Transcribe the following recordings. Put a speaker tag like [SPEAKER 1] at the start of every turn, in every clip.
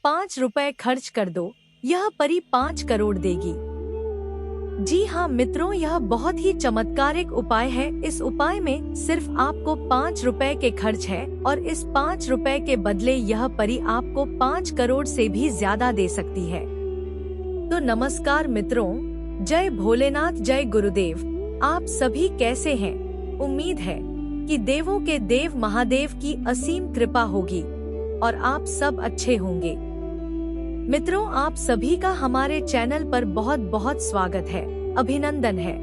[SPEAKER 1] 5 रुपए खर्च कर दो, यह परी 5 करोड़ देगी। जी हाँ मित्रों, यह बहुत ही चमत्कारिक उपाय है। इस उपाय में सिर्फ आपको 5 रुपए के खर्च है और इस 5 रुपए के बदले यह परी आपको 5 करोड़ से भी ज्यादा दे सकती है। तो नमस्कार मित्रों, जय भोलेनाथ, जय गुरुदेव। आप सभी कैसे हैं? उम्मीद है कि देवों के देव महादेव की असीम कृपा होगी और आप सब अच्छे होंगे। मित्रों, आप सभी का हमारे चैनल पर बहुत बहुत स्वागत है, अभिनंदन है।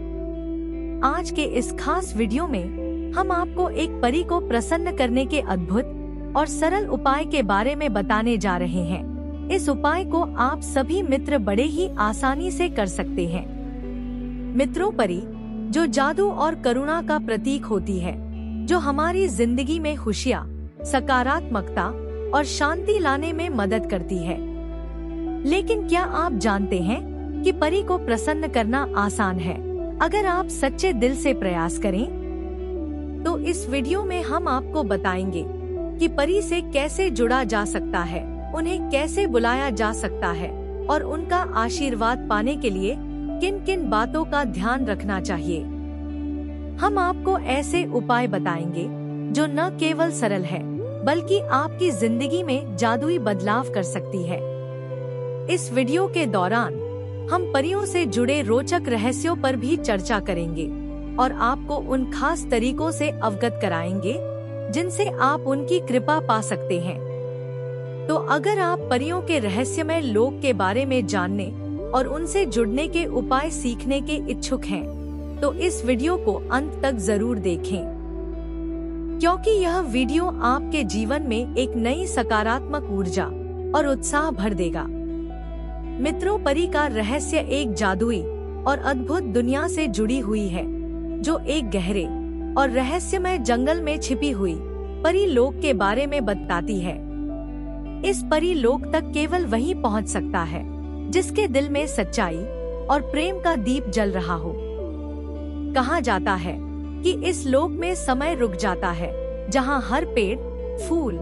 [SPEAKER 1] आज के इस खास वीडियो में हम आपको एक परी को प्रसन्न करने के अद्भुत और सरल उपाय के बारे में बताने जा रहे हैं। इस उपाय को आप सभी मित्र बड़े ही आसानी से कर सकते हैं। मित्रों, परी जो जादू और करुणा का प्रतीक होती है, जो हमारी जिंदगी में खुशियाँ, सकारात्मकता और शांति लाने में मदद करती है। लेकिन क्या आप जानते हैं कि परी को प्रसन्न करना आसान है अगर आप सच्चे दिल से प्रयास करें? तो इस वीडियो में हम आपको बताएंगे कि परी से कैसे जुड़ा जा सकता है, उन्हें कैसे बुलाया जा सकता है और उनका आशीर्वाद पाने के लिए किन किन बातों का ध्यान रखना चाहिए। हम आपको ऐसे उपाय बताएंगे जो न केवल सरल है बल्कि आपकी जिंदगी में जादुई बदलाव कर सकती है। इस वीडियो के दौरान हम परियों से जुड़े रोचक रहस्यों पर भी चर्चा करेंगे और आपको उन खास तरीकों से अवगत कराएंगे जिनसे आप उनकी कृपा पा सकते हैं। तो अगर आप परियों के रहस्यमय लोक के बारे में जानने और उनसे जुड़ने के उपाय सीखने के इच्छुक हैं, तो इस वीडियो को अंत तक जरूर देखें, क्योंकि यह वीडियो आपके जीवन में एक नई सकारात्मक ऊर्जा और उत्साह भर देगा। मित्रों, परी का रहस्य एक जादुई और अद्भुत दुनिया से जुड़ी हुई है, जो एक गहरे और रहस्यमय जंगल में छिपी हुई परी लोक के बारे में बताती है। इस परी लोक तक केवल वही पहुंच सकता है जिसके दिल में सच्चाई और प्रेम का दीप जल रहा हो। कहा जाता है कि इस लोक में समय रुक जाता है, जहां हर पेड़, फूल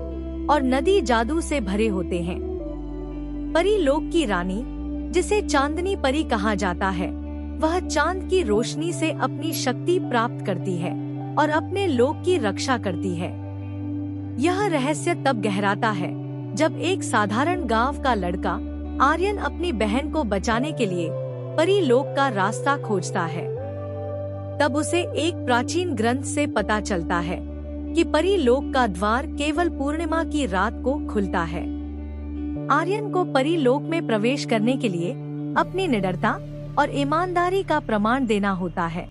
[SPEAKER 1] और नदी जादू से भरे होते हैं। परी लोक की रानी, जिसे चांदनी परी कहा जाता है, वह चांद की रोशनी से अपनी शक्ति प्राप्त करती है और अपने लोक की रक्षा करती है। यह रहस्य तब गहराता है जब एक साधारण गांव का लड़का आर्यन अपनी बहन को बचाने के लिए परी लोक का रास्ता खोजता है। तब उसे एक प्राचीन ग्रंथ से पता चलता है कि परी लोक का द्वार केवल पूर्णिमा की रात को खुलता है। आर्यन को परी लोक में प्रवेश करने के लिए अपनी निडरता और ईमानदारी का प्रमाण देना होता है।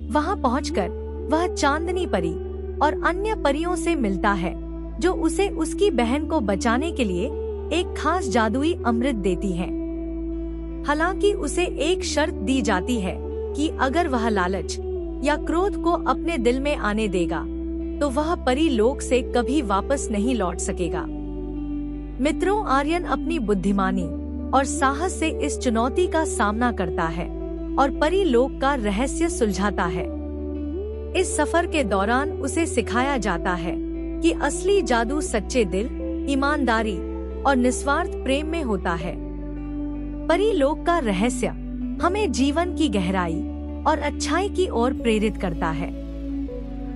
[SPEAKER 1] वहां पहुंचकर वह चांदनी परी और अन्य परियों से मिलता है, जो उसे उसकी बहन को बचाने के लिए एक खास जादुई अमृत देती हैं। हालांकि उसे एक शर्त दी जाती है कि अगर वह लालच या क्रोध को अपने दिल में आने देगा, तो वह परी लोक से कभी वापस नहीं लौट सकेगा। मित्रों, आर्यन अपनी बुद्धिमानी और साहस से इस चुनौती का सामना करता है और परी लोक का रहस्य सुलझाता है। इस सफर के दौरान उसे सिखाया जाता है कि असली जादू सच्चे दिल, ईमानदारी और निस्वार्थ प्रेम में होता है। परी लोक का रहस्य हमें जीवन की गहराई और अच्छाई की ओर प्रेरित करता है।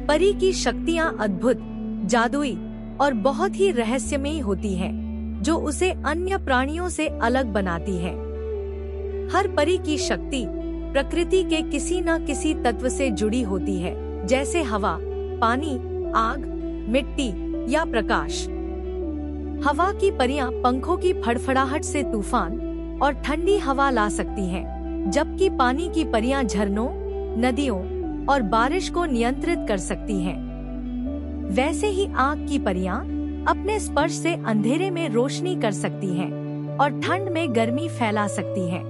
[SPEAKER 1] परी की शक्तियाँ अद्भुत, जादुई और बहुत ही रहस्यमयी होती हैं, जो उसे अन्य प्राणियों से अलग बनाती है। हर परी की शक्ति प्रकृति के किसी न किसी तत्व से जुड़ी होती है, जैसे हवा, पानी, आग, मिट्टी या प्रकाश। हवा की परियां पंखों की फड़फड़ाहट से तूफान और ठंडी हवा ला सकती हैं, जबकि पानी की परियां झरनों, नदियों और बारिश को नियंत्रित कर सकती हैं। वैसे ही आग की परियां अपने स्पर्श से अंधेरे में रोशनी कर सकती हैं और ठंड में गर्मी फैला सकती हैं।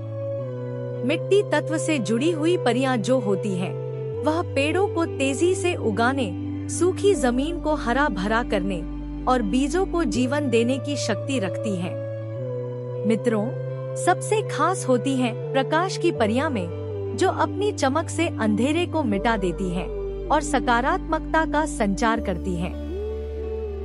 [SPEAKER 1] मिट्टी तत्व से जुड़ी हुई परियां जो होती हैं, वह पेड़ों को तेजी से उगाने, सूखी जमीन को हरा भरा करने और बीजों को जीवन देने की शक्ति रखती हैं। मित्रों, सबसे खास होती हैं प्रकाश की परियां में, जो अपनी चमक से अंधेरे को मिटा देती हैं और सकारात्मकता का संचार करती हैं।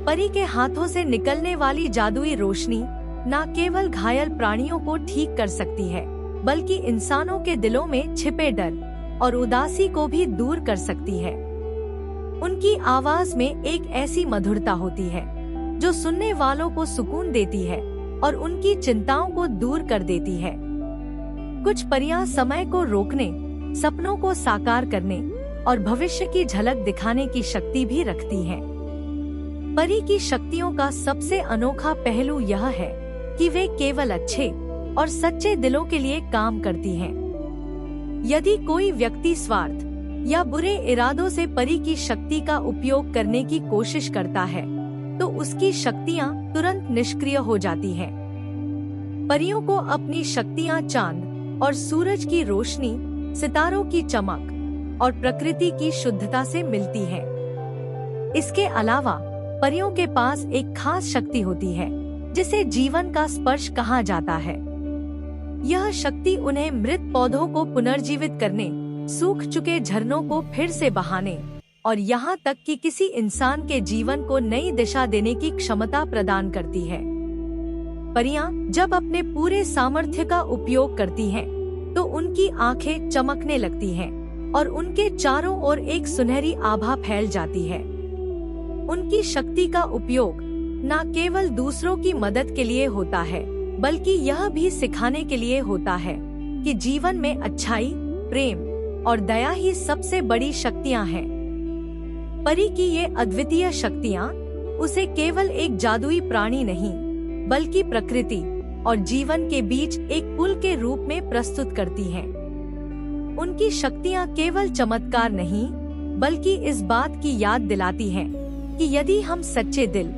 [SPEAKER 1] परी के हाथों से निकलने वाली जादुई रोशनी न केवल घायल प्राणियों को ठीक कर सकती है, बल्कि इंसानों के दिलों में छिपे डर और उदासी को भी दूर कर सकती है। उनकी आवाज में एक ऐसी मधुरता होती है जो सुनने वालों को सुकून देती है और उनकी चिंताओं को दूर कर देती है। कुछ परियां समय को रोकने, सपनों को साकार करने और भविष्य की झलक दिखाने की शक्ति भी रखती हैं। परी की शक्तियों का सबसे अनोखा पहलू यह है कि वे केवल अच्छे और सच्चे दिलों के लिए काम करती हैं। यदि कोई व्यक्ति स्वार्थ या बुरे इरादों से परी की शक्ति का उपयोग करने की कोशिश करता है, तो उसकी शक्तियां तुरंत निष्क्रिय हो जाती हैं। परियों को अपनी शक्तियां चांद और सूरज की रोशनी, सितारों की चमक और प्रकृति की शुद्धता से मिलती हैं। इसके अलावा परियों के पास एक खास शक्ति होती है जिसे जीवन का स्पर्श कहा जाता है। यह शक्ति उन्हें मृत पौधों को पुनर्जीवित करने, सूख चुके झरनों को फिर से बहाने और यहाँ तक कि किसी इंसान के जीवन को नई दिशा देने की क्षमता प्रदान करती है। परियां जब अपने पूरे सामर्थ्य का उपयोग करती हैं, तो उनकी आंखें चमकने लगती हैं और उनके चारों ओर एक सुनहरी आभा फैल जाती है। उनकी शक्ति का उपयोग न केवल दूसरों की मदद के लिए होता है, बल्कि यह भी सिखाने के लिए होता है कि जीवन में अच्छाई, प्रेम और दया ही सबसे बड़ी शक्तियां हैं। परी की ये अद्वितीय शक्तियां उसे केवल एक जादुई प्राणी नहीं, बल्कि प्रकृति और जीवन के बीच एक पुल के रूप में प्रस्तुत करती हैं। उनकी शक्तियां केवल चमत्कार नहीं, बल्कि इस बात की याद दिलाती हैं कि यदि हम सच्चे दिल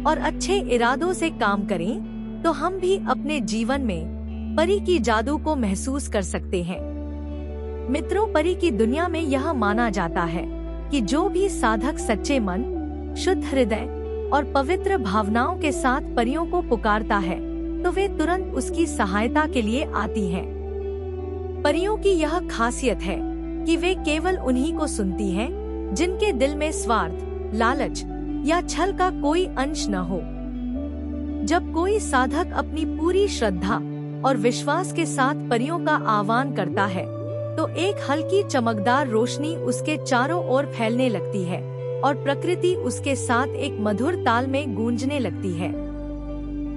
[SPEAKER 1] और अच्छे इरादों से काम करें, तो हम भी अपने जीवन में परी की जादू को महसूस कर सकते हैं। मित्रों, परी की दुनिया में यह माना जाता है कि जो भी साधक सच्चे मन, शुद्ध हृदय और पवित्र भावनाओं के साथ परियों को पुकारता है, तो वे तुरंत उसकी सहायता के लिए आती हैं। परियों की यह खासियत है कि वे केवल उन्हीं को सुनती हैं जिनके दिल में स्वार्थ, लालच या छल का कोई अंश न हो। जब कोई साधक अपनी पूरी श्रद्धा और विश्वास के साथ परियों का आह्वान करता है, तो एक हल्की चमकदार रोशनी उसके चारों ओर फैलने लगती है और प्रकृति उसके साथ एक मधुर ताल में गूंजने लगती है।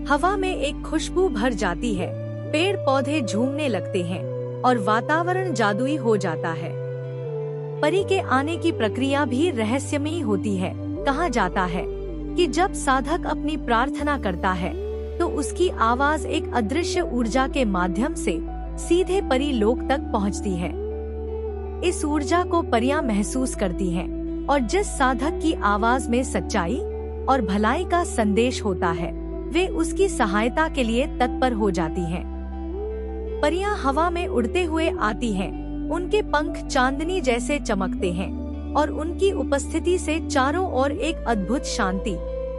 [SPEAKER 1] हवा में एक खुशबू भर जाती है, पेड़ पौधे झूमने लगते हैं और वातावरण जादुई हो जाता है। परी के आने की प्रक्रिया भी रहस्यमयी होती है। कहा जाता है कि जब साधक अपनी प्रार्थना करता है, तो उसकी आवाज एक अदृश्य ऊर्जा के माध्यम से सीधे परी लोक तक पहुंचती है। इस ऊर्जा को परियां महसूस करती हैं और जिस साधक की आवाज में सच्चाई और भलाई का संदेश होता है, वे उसकी सहायता के लिए तत्पर हो जाती हैं। परियां हवा में उड़ते हुए आती हैं, उनके पंख चांदनी जैसे चमकते हैं और उनकी उपस्थिति से चारों ओर एक अद्भुत शांति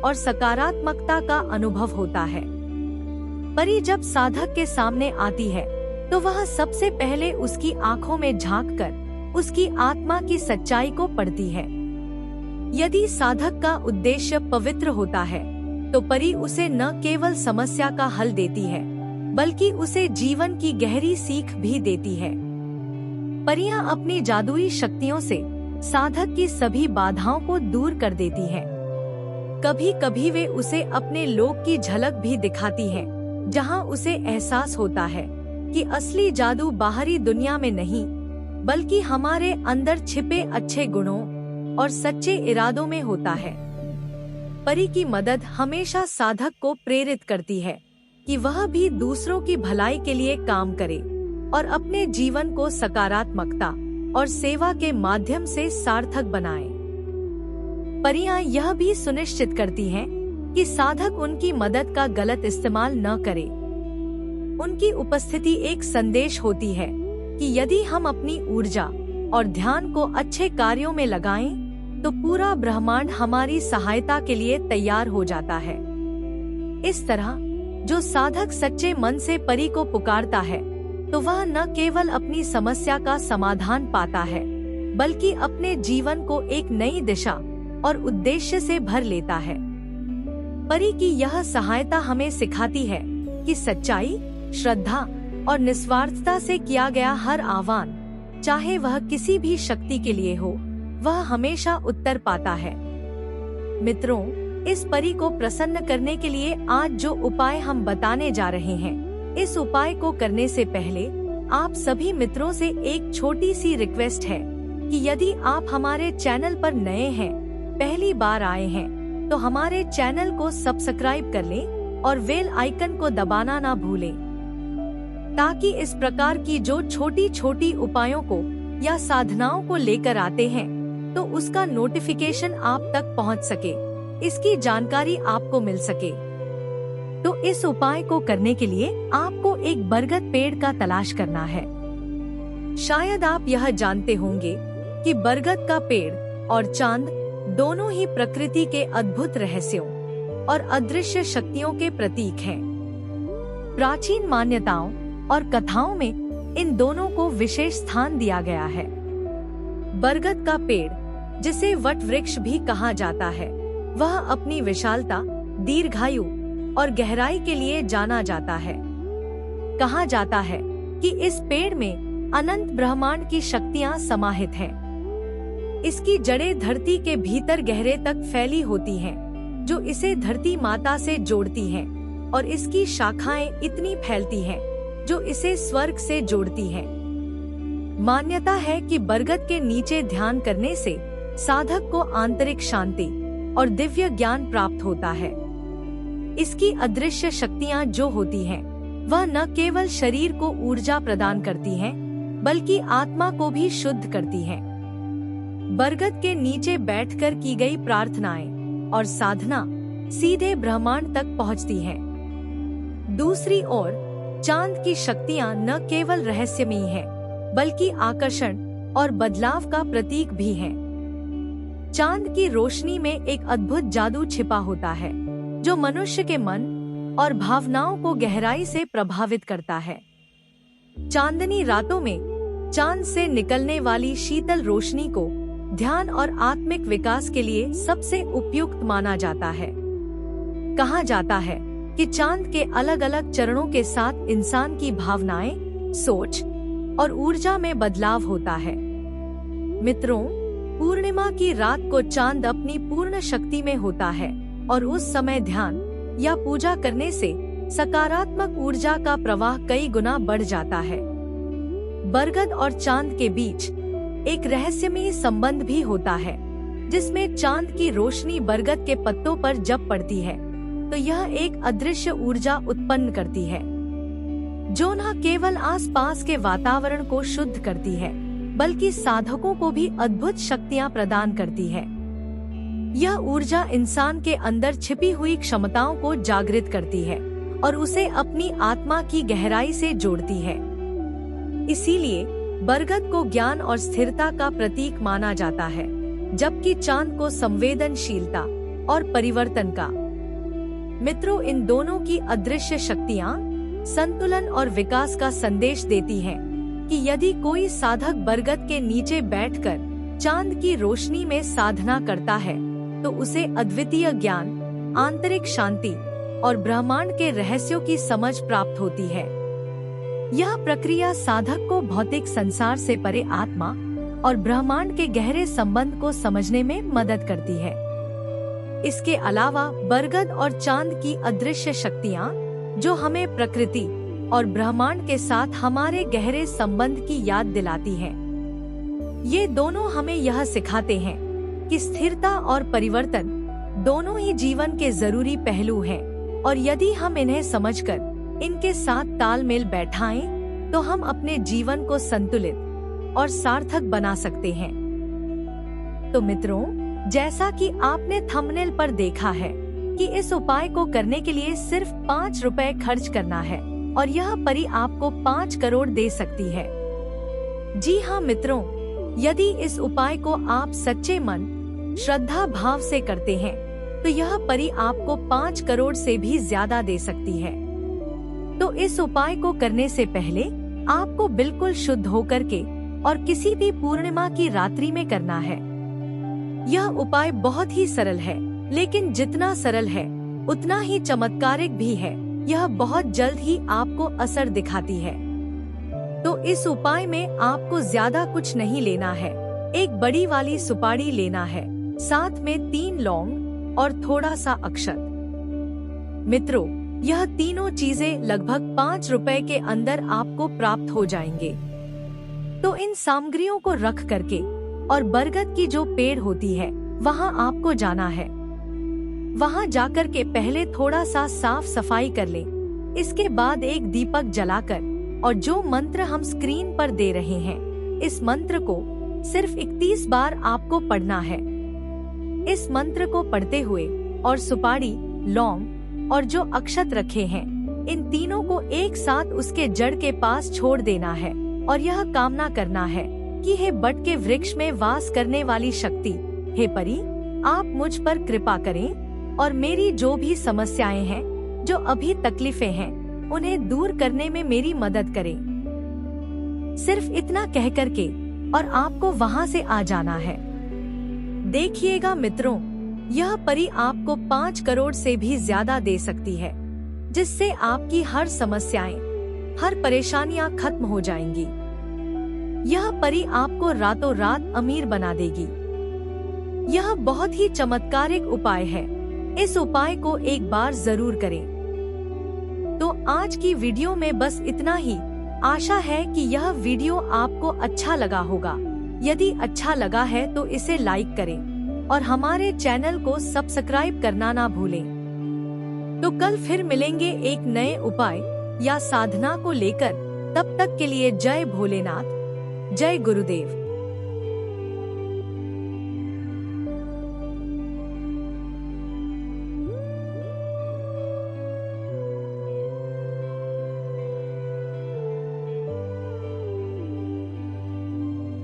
[SPEAKER 1] और सकारात्मकता का अनुभव होता है। परी जब साधक के सामने आती है, तो वह सबसे पहले उसकी आंखों में झांककर उसकी आत्मा की सच्चाई को पढ़ती है। यदि साधक का उद्देश्य पवित्र होता है, तो परी उसे न केवल समस्या का हल देती है, बल्कि उसे जीवन की गहरी सीख भी देती है। परियां अपनी जादुई शक्तियों से साधक की सभी बाधाओं को दूर कर देती हैं। कभी कभी वे उसे अपने लोक की झलक भी दिखाती हैं, जहां उसे एहसास होता है कि असली जादू बाहरी दुनिया में नहीं, बल्कि हमारे अंदर छिपे अच्छे गुणों और सच्चे इरादों में होता है। परी की मदद हमेशा साधक को प्रेरित करती है कि वह भी दूसरों की भलाई के लिए काम करे और अपने जीवन को सकारात्मकता और सेवा के माध्यम से सार्थक बनाए। परियां यह भी सुनिश्चित करती हैं कि साधक उनकी मदद का गलत इस्तेमाल न करे। उनकी उपस्थिति एक संदेश होती है कि यदि हम अपनी ऊर्जा और ध्यान को अच्छे कार्यों में लगाएं, तो पूरा ब्रह्मांड हमारी सहायता के लिए तैयार हो जाता है। इस तरह जो साधक सच्चे मन से परी को पुकारता है, तो वह न केवल अपनी समस्या का समाधान पाता है, बल्कि अपने जीवन को एक नई दिशा और उद्देश्य से भर लेता है। परी की यह सहायता हमें सिखाती है कि सच्चाई, श्रद्धा और निस्वार्थता से किया गया हर आह्वान, चाहे वह किसी भी शक्ति के लिए हो, वह हमेशा उत्तर पाता है। मित्रों, इस परी को प्रसन्न करने के लिए आज जो उपाय हम बताने जा रहे हैं, इस उपाय को करने से पहले आप सभी मित्रों से एक छोटी सी रिक्वेस्ट है कि यदि आप हमारे चैनल पर नए हैं, पहली बार आए हैं, तो हमारे चैनल को सब्सक्राइब कर लें और बेल आइकन को दबाना ना भूलें, ताकि इस प्रकार की जो छोटी छोटी उपायों को या साधनाओं को लेकर आते हैं तो उसका नोटिफिकेशन आप तक पहुंच सके, इसकी जानकारी आपको मिल सके। तो इस उपाय को करने के लिए आपको एक बरगद पेड़ का तलाश करना है। शायद आप यह जानते होंगे कि बरगद का पेड़ और चांद दोनों ही प्रकृति के अद्भुत रहस्यों और अदृश्य शक्तियों के प्रतीक हैं। प्राचीन मान्यताओं और कथाओं में इन दोनों को विशेष स्थान दिया गया है। बरगद का पेड़, जिसे वट वृक्ष भी कहा जाता है, वह अपनी विशालता, दीर्घायु और गहराई के लिए जाना जाता है। कहा जाता है कि इस पेड़ में अनंत ब्रह्मांड की शक्तियां समाहित हैं। इसकी जड़ें धरती के भीतर गहरे तक फैली होती हैं, जो इसे धरती माता से जोड़ती हैं, और इसकी शाखाएं इतनी फैलती हैं जो इसे स्वर्ग से जोड़ती हैं। मान्यता है कि बरगद के नीचे ध्यान करने से साधक को आंतरिक शांति और दिव्य ज्ञान प्राप्त होता है। इसकी अदृश्य शक्तियां जो होती हैं, वह न केवल शरीर को ऊर्जा प्रदान करती हैं, बल्कि आत्मा को भी शुद्ध करती हैं। बरगद के नीचे बैठकर की गई प्रार्थनाएं और साधना सीधे ब्रह्मांड तक पहुंचती हैं। दूसरी ओर चांद की शक्तियां न केवल रहस्यमयी हैं, बल्कि आकर्षण और बदलाव का प्रतीक भी हैं। चांद की रोशनी में एक अद्भुत जादू छिपा होता है, जो मनुष्य के मन और भावनाओं को गहराई से प्रभावित करता है। चांदनी रातों में चांद से निकलने वाली शीतल रोशनी को ध्यान और आत्मिक विकास के लिए सबसे उपयुक्त माना जाता है। कहा जाता है कि चांद के अलग अलग चरणों के साथ इंसान की भावनाएं, सोच और ऊर्जा में बदलाव होता है। मित्रों, पूर्णिमा की रात को चांद अपनी पूर्ण शक्ति में होता है, और उस समय ध्यान या पूजा करने से सकारात्मक ऊर्जा का प्रवाह कई गुना बढ़ जाता है। बरगद और चांद के बीच एक रहस्यमयी संबंध भी होता है, जिसमें चांद की रोशनी बरगद के पत्तों पर जब पड़ती है तो यह एक अदृश्य ऊर्जा उत्पन्न करती है, जो न केवल आसपास के वातावरण को शुद्ध करती है, बल्कि साधकों को भी अद्भुत शक्तियां प्रदान करती है। यह ऊर्जा इंसान के अंदर छिपी हुई क्षमताओं को जागृत करती है और उसे अपनी आत्मा की गहराई से जोड़ती है। इसीलिए बरगद को ज्ञान और स्थिरता का प्रतीक माना जाता है, जबकि चांद को संवेदनशीलता और परिवर्तन का। मित्रों, इन दोनों की अदृश्य शक्तियां संतुलन और विकास का संदेश देती हैं कि यदि कोई साधक बरगद के नीचे बैठकर चांद की रोशनी में साधना करता है तो उसे अद्वितीय ज्ञान, आंतरिक शांति और ब्रह्मांड के रहस्यों की समझ प्राप्त होती है। यह प्रक्रिया साधक को भौतिक संसार से परे आत्मा और ब्रह्मांड के गहरे संबंध को समझने में मदद करती है। इसके अलावा बरगद और चांद की अदृश्य शक्तियाँ, जो हमें प्रकृति और ब्रह्मांड के साथ हमारे गहरे संबंध की याद दिलाती हैं। ये दोनों हमें यह सिखाते हैं कि स्थिरता और परिवर्तन दोनों ही जीवन के जरूरी पहलू हैं, और यदि हम इन्हें समझकर इनके साथ तालमेल बैठाएं, तो हम अपने जीवन को संतुलित और सार्थक बना सकते हैं। तो मित्रों, जैसा कि आपने थंबनेल पर देखा है कि इस उपाय को करने के लिए सिर्फ 5 रुपए खर्च करना है, और यह परी आपको 5 करोड़ दे सकती है। जी हाँ मित्रों, यदि इस उपाय को आप सच्चे मन, श्रद्धा भाव से करते हैं, तो यह परी आपको 5 करोड़ से भी ज्यादा दे सकती है। तो इस उपाय को करने से पहले आपको बिल्कुल शुद्ध होकर के और किसी भी पूर्णिमा की रात्रि में करना है। यह उपाय बहुत ही सरल है, लेकिन जितना सरल है उतना ही चमत्कारिक भी है, यह बहुत जल्द ही आपको असर दिखाती है। तो इस उपाय में आपको ज्यादा कुछ नहीं लेना है। एक बड़ी वाली सुपारी लेना है, साथ में 3 लौंग और थोड़ा सा अक्षत। मित्रों, यह तीनों चीजें लगभग 5 रुपए के अंदर आपको प्राप्त हो जाएंगे। तो इन सामग्रियों को रख करके और बरगद की जो पेड़ होती है वहाँ आपको जाना है। वहाँ जाकर के पहले थोड़ा सा साफ सफाई कर लें। इसके बाद एक दीपक जलाकर और जो मंत्र हम स्क्रीन पर दे रहे हैं, इस मंत्र को सिर्फ 31 बार आपको पढ़ना है। इस मंत्र को पढ़ते हुए और सुपारी, लौंग और जो अक्षत रखे हैं, इन तीनों को एक साथ उसके जड़ के पास छोड़ देना है और यह कामना करना है कि हे बट के वृक्ष में वास करने वाली शक्ति, हे परी, आप मुझ पर कृपा करें और मेरी जो भी समस्याएं हैं, जो अभी तकलीफें हैं, उन्हें दूर करने में मेरी मदद करें। सिर्फ इतना कह करके और आपको वहाँ से आ जाना है। देखिएगा मित्रों, यह परी आपको 5 करोड़ से भी ज्यादा दे सकती है, जिससे आपकी हर समस्याएं, हर परेशानियां खत्म हो जाएंगी। यह परी आपको रातों रात अमीर बना देगी। यह बहुत ही चमत्कारिक उपाय है। इस उपाय को एक बार जरूर करें। तो आज की वीडियो में बस इतना ही। आशा है कि यह वीडियो आपको अच्छा लगा होगा। यदि अच्छा लगा है तो इसे लाइक करें और हमारे चैनल को सब्सक्राइब करना ना भूलें। तो कल फिर मिलेंगे एक नए उपाय या साधना को लेकर। तब तक के लिए जय भोलेनाथ, जय गुरुदेव।